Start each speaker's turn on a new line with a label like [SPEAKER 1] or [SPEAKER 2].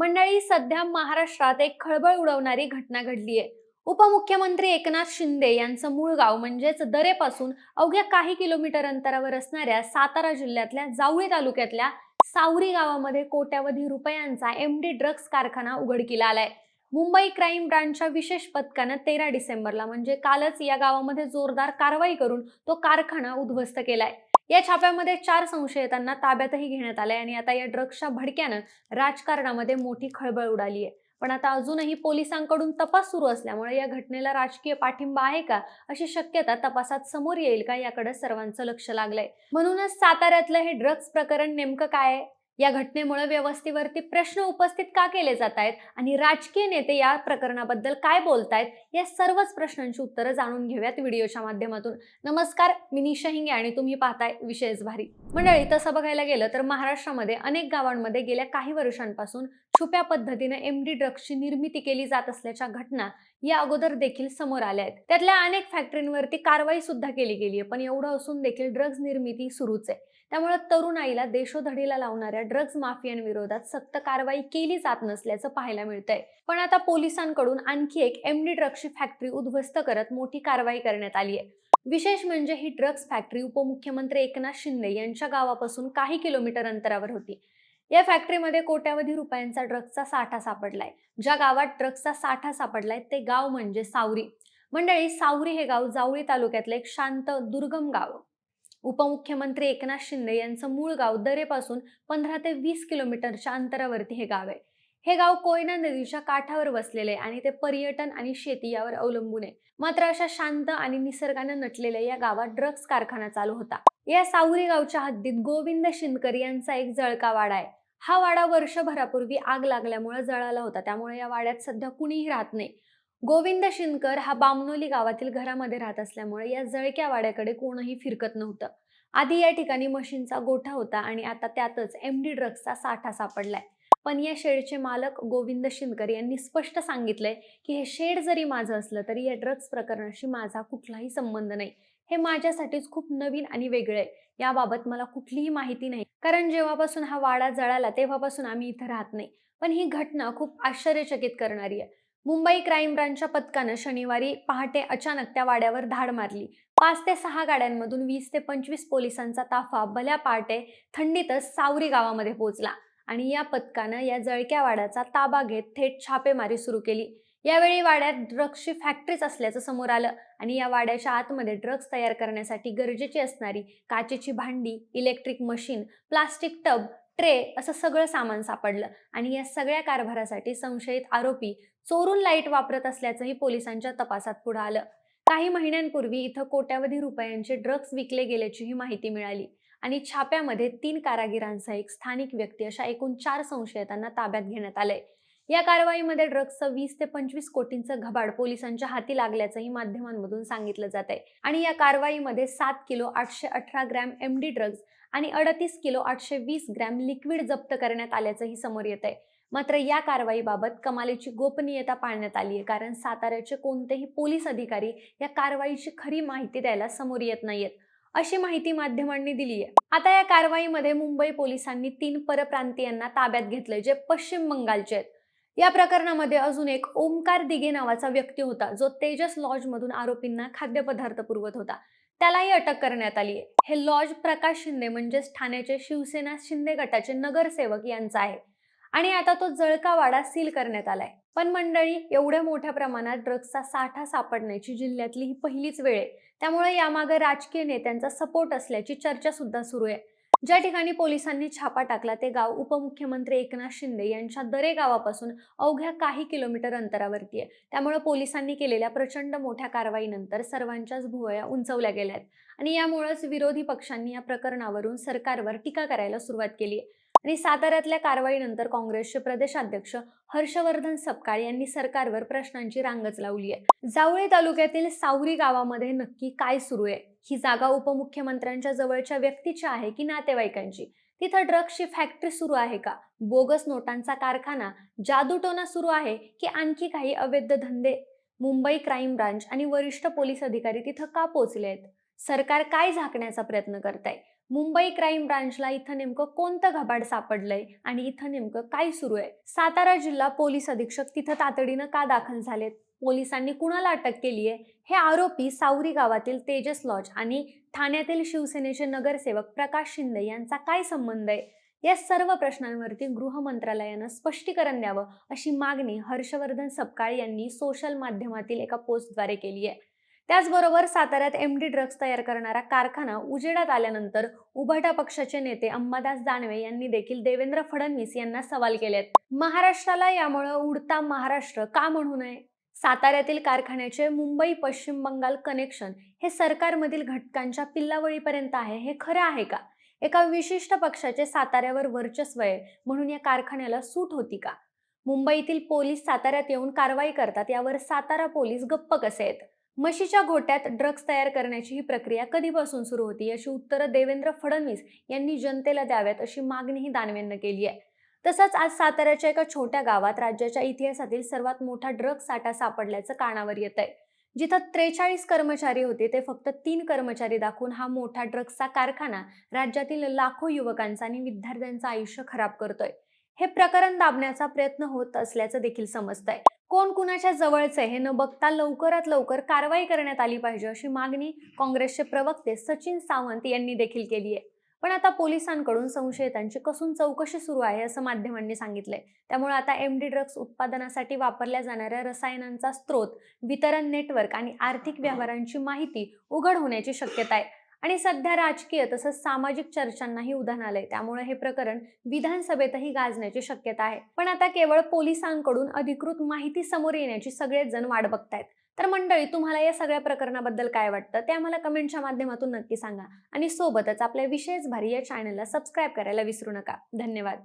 [SPEAKER 1] मंडळी, सध्या महाराष्ट्रात एक खळबळ उडवणारी घटना घडली आहे। उपमुख्यमंत्री एकनाथ शिंदे यांचं मूळ गाव म्हणजेच दरेपासून अवघ्या काही किलोमीटर अंतरावर असणाऱ्या सातारा जिल्ह्यातल्या जावळी तालुक्यातल्या सावरी गावामध्ये कोट्यावधी रुपयांचा एमडी ड्रग्ज कारखाना उघडकीला आलाय। मुंबई क्राईम ब्रांचच्या विशेष पथकानं 13 डिसेंबरला म्हणजे कालच या गावामध्ये जोरदार कारवाई करून तो कारखाना उद्ध्वस्त केलाय। या छाप्यामध्ये 4 संशयितांना ताब्यातही घेण्यात आलंय आणि आता या ड्रग्जच्या भडक्यानं राजकारणामध्ये मोठी खळबळ उडाली आहे। पण आता अजूनही पोलिसांकडून तपास सुरू असल्यामुळे या घटनेला राजकीय पाठिंबा आहे का अशी शक्यता तपासात समोर येईल का याकडे सर्वांचं लक्ष लागलंय। म्हणूनच साताऱ्यातलं हे ड्रग्ज प्रकरण नेमकं काय आहे, या घटनेमुळे व्यवस्थेवरती प्रश्न उपस्थित का केले जात आहेत आणि राजकीय नेते या प्रकरणाबद्दल काय बोलतायत, या सर्वच प्रश्नांची उत्तरं जाणून घेऊयात व्हिडिओच्या माध्यमातून। नमस्कार, मी निशा हिंगे आणि तुम्ही पाहताय विशेष भारी। मंडळी, तसं बघायला गेलं तर महाराष्ट्रामध्ये अनेक गावांमध्ये गेल्या काही वर्षांपासून छुप्या पद्धतीने एमडी ड्रग्जची निर्मिती केली जात असल्याच्या घटना या अगोदर देखील समोर आल्या आहेत। त्यातल्या अनेक फॅक्टरींवरती कारवाई सुद्धा केली गेली आहे, पण एवढं असून देखील ड्रग्ज निर्मिती सुरूच आहे। त्यामुळे तरुणाईला देशोधडीला लावणाऱ्या ड्रग्ज माफियांविरोधात सक्त कारवाई केली जात नसल्याचं पाहायला मिळतंय। पण आता पोलिसांकडून आणखी एक एमडी ड्रग्जची फॅक्टरी उद्ध्वस्त करत मोठी कारवाई करण्यात आली आहे। विशेष म्हणजे ही ड्रग्ज फॅक्टरी उपमुख्यमंत्री एकनाथ शिंदे यांच्या गावापासून काही किलोमीटर अंतरावर होती। या फॅक्टरीमध्ये कोट्यावधी रुपयांचा ड्रग्जचा साठा सापडलाय। ज्या गावात ड्रग्जचा साठा सापडलाय ते गाव म्हणजे सावरी। मंडळी, सावरी हे गाव जावळी तालुक्यातलं एक शांत दुर्गम गाव। उपमुख्यमंत्री एकनाथ शिंदे यांचं मूळ गाव दरेपासून 15 ते 20 किलोमीटरच्या अंतरावरती हे गाव आहे। हे गाव कोयना नदीच्या काठावर वसलेले आहे आणि ते पर्यटन आणि शेती यावर अवलंबून आहे। मात्र अशा शांत आणि निसर्गाने नटलेल्या या गावात ड्रग्ज कारखाना चालू होता। या सावरी गावच्या हद्दीत गोविंद शिंदकर यांचा एक जळका वाडा आहे। हा वाडा वर्षभरापूर्वी आग लागल्यामुळे जळाला होता, त्यामुळे या वाड्यात सध्या कुणीही राहत नाही। गोविंद शिंदकर हा बामनोली गावातील घरामध्ये राहत असल्यामुळे या जळक्या वाड्याकडे कोणीही फिरकत नव्हतं। आधी या ठिकाणी मशीनचा गोठा होता आणि आता त्यातच एमडी ड्रग्जचा साठा सापडलाय। पण या शेडचे मालक गोविंद शिंदकर यांनी स्पष्ट सांगितलंय की हे शेड जरी माझं असलं तरी या ड्रग्ज प्रकरणाशी माझा कुठलाही संबंध नाही। हे माझ्यासाठीच खूप नवीन आणि वेगळं आहे। याबाबत मला कुठलीही माहिती नाही, कारण जेव्हापासून हा वाडा जळाला तेव्हापासून आम्ही इथं राहत नाही। पण ही घटना खूप आश्चर्यचकित करणारी आहे। मुंबई क्राईम ब्रांचच्या पथकानं शनिवारी पहाटे अचानक त्या वाड्यावर धाड मारली। 5 ते 6 गाड्यांमधून 20 ते 25 पोलिसांचा ताफा भल्या पहाटे थंडीतच सावरी गावामध्ये पोहोचला आणि या पथकानं या जळक्या वाड्याचा ताबा घेत थेट छापेमारी सुरू केली। यावेळी वाड्यात ड्रग्जची फॅक्टरीच असल्याचं समोर आलं आणि या वाड्याच्या आतमध्ये ड्रग्ज तयार करण्यासाठी गरजेची असणारी काचेची भांडी, electric machine, plastic tub, tray असं सगळं सामान सापडलं आणि या सगळ्या कारभारासाठी संशयित आरोपी चोरून लाईट वापरत असल्याचंही पोलिसांच्या तपासात पुढे आलं। काही महिन्यांपूर्वी इथं कोट्यावधी रुपयांचे ड्रग्ज विकले गेल्याचीही माहिती मिळाली आणि छाप्यामध्ये 3 कारागिरांसह एक स्थानिक व्यक्ती अशा एकूण 4 संशयितांना ताब्यात घेण्यात आलंय। या कारवाईमध्ये ड्रग्जचं 20 ते 25 कोटींचं घबाड पोलिसांच्या हाती लागल्याचंही माध्यमांमधून सांगितलं जात आहे आणि या कारवाईमध्ये 7 किलो 818 ग्रॅम एमडी ड्रग्ज आणि 38 किलो 820 ग्रॅम लिक्विड जप्त करण्यात आल्याचंही समोर येत आहे। मात्र या कारवाईबाबत कमालीची गोपनीयता पाळण्यात आली आहे, कारण साताऱ्याचे कोणतेही पोलीस अधिकारी या कारवाईची खरी माहिती द्यायला समोर येत नाहीयेत, अशी माहिती माध्यमांनी दिली आहे। आता या कारवाईमध्ये मुंबई पोलिसांनी 3 परप्रांतीयांना ताब्यात घेतलंय, जे पश्चिम बंगालचे आहेत। या प्रकरणामध्ये अजून एक ओमकार दिघे नावाचा व्यक्ती होता, जो तेजस लॉजमधून आरोपींना खाद्यपदार्थ पुरवत होता। त्यालाही अटक करण्यात आली आहे। हे लॉज प्रकाश शिंदे म्हणजेच ठाण्याचे शिवसेना शिंदे गटाचे नगरसेवक यांचा आहे आणि आता तो जळका वाडा सील करण्यात आलाय। पण मंडळी, एवढ्या मोठ्या प्रमाणात ड्रग्जचा साठा सापडण्याची जिल्ह्यातली ही पहिलीच वेळ आहे। त्यामुळे यामागे राजकीय नेत्यांचा सपोर्ट असल्याची चर्चा सुद्धा सुरू आहे। ज्या ठिकाणी पोलिसांनी छापा टाकला ते गाव उपमुख्यमंत्री एकनाथ शिंदे यांच्या दरे गावापासून अवघ्या काही किलोमीटर अंतरावरती आहे। त्यामुळे पोलिसांनी केलेल्या प्रचंड मोठ्या कारवाईनंतर सर्वांच्याच भुवया उंचावल्या गेल्यात आणि यामुळेच विरोधी पक्षांनी या प्रकरणावरून सरकारवर टीका करायला सुरुवात केली आहे आणि साताऱ्यातल्या कारवाईनंतर काँग्रेसचे प्रदेशाध्यक्ष हर्षवर्धन सपकाळ यांनी सरकारवर प्रश्नांची रांगच लावली आहे। जावळी तालुक्यातील सावरी गावामध्ये नक्की काय सुरू आहे? ही जागा उपमुख्यमंत्र्यांच्या जवळच्या व्यक्तीची आहे की नातेवाईकांची? तिथं ड्रग्जची फॅक्टरी सुरू आहे का? बोगस नोटांचा कारखाना, जादूटोना सुरू आहे की आणखी काही अवैध धंदे? मुंबई क्राईम ब्रांच आणि वरिष्ठ पोलीस अधिकारी तिथं का पोहोचले आहेत? सरकार काय झाकण्याचा प्रयत्न करताय? मुंबई क्राईम ब्रांचला इथं नेमकं कोणतं घबाड सापडलंय आणि इथं नेमकं काय सुरू आहे? सातारा जिल्हा पोलीस अधीक्षक तिथं तातडीनं का दाखल झालेत? पोलिसांनी कुणाला अटक केली आहे? हे आरोपी सावरी गावातील तेजस लॉज आणि ठाण्यातील शिवसेनेचे नगरसेवक प्रकाश शिंदे यांचा काय संबंध आहे? या सर्व प्रश्नांवरती गृह मंत्रालयानं स्पष्टीकरण द्यावं अशी मागणी हर्षवर्धन सपकाळ यांनी सोशल माध्यमातील एका पोस्टद्वारे केली आहे. त्याचबरोबर साताऱ्यात एमडी ड्रग्ज तयार करणारा कारखाना उजेडात आल्यानंतर उभाटा पक्षाचे नेते अंबादास दानवे यांनी देखील देवेंद्र फडणवीस यांना सवाल केलेत. महाराष्ट्राला यामुळे उडता महाराष्ट्र का म्हणू नये? साताऱ्यातील कारखान्याचे मुंबई पश्चिम बंगाल कनेक्शन हे सरकारमधील घटकांच्या पिल्लावळीपर्यंत आहे, हे खरं आहे का? एका विशिष्ट पक्षाचे साताऱ्यावर वर्चस्व आहे म्हणून या कारखान्याला सूट होती का? मुंबईतील पोलीस साताऱ्यात येऊन कारवाई करतात, यावर सातारा पोलीस गप्प कसे आहेत? म्हशीच्या गोट्यात ड्रग्ज तयार करण्याची ही प्रक्रिया कधीपासून सुरू होती, याची उत्तरं देवेंद्र फडणवीस यांनी जनतेला द्याव्यात अशी मागणीही दानवेंना केली आहे. तसंच आज साताऱ्याच्या एका छोट्या गावात राज्याच्या इतिहासातील सर्वात मोठा ड्रग्ज साठा सापडल्याचं कानावर येत आहे. जिथं 43 कर्मचारी होते ते फक्त 3 कर्मचारी दाखवून हा मोठा ड्रग्जचा कारखाना राज्यातील लाखो युवकांचं आणि विद्यार्थ्यांचं आयुष्य खराब करतोय. हे प्रकरण दाबण्याचा प्रयत्न होत असल्याचं देखील समजतंय. कोण कुणाच्या जवळचं आहे हे न बघता लवकरात लवकर कारवाई करण्यात आली पाहिजे अशी मागणी काँग्रेसचे प्रवक्ते सचिन सावंत यांनी देखील केली आहे. पण आता पोलिसांकडून संशयितांची कसून चौकशी सुरू आहे असं माध्यमांनी सांगितलंय. त्यामुळे आता एमडी ड्रग्ज उत्पादनासाठी वापरल्या जाणाऱ्या रसायनांचा स्रोत, वितरण नेटवर्क आणि आर्थिक व्यवहारांची माहिती उघड होण्याची शक्यता आहे. आणि सध्या राजकीय तसंच सामाजिक चर्चांनाही उधाण आलंय. त्यामुळे हे प्रकरण विधानसभेतही गाजण्याची शक्यता आहे. पण आता केवळ पोलिसांकडून अधिकृत माहिती समोर येण्याची सगळेच जण वाट बघतायत. तर मंडळी, तुम्हाला या सगळ्या प्रकरणाबद्दल काय वाटतं ते आम्हाला कमेंटच्या माध्यमातून नक्की सांगा. आणि सोबतच आपल्या विशेष भारी या चॅनलला सबस्क्राईब करायला विसरू नका. धन्यवाद.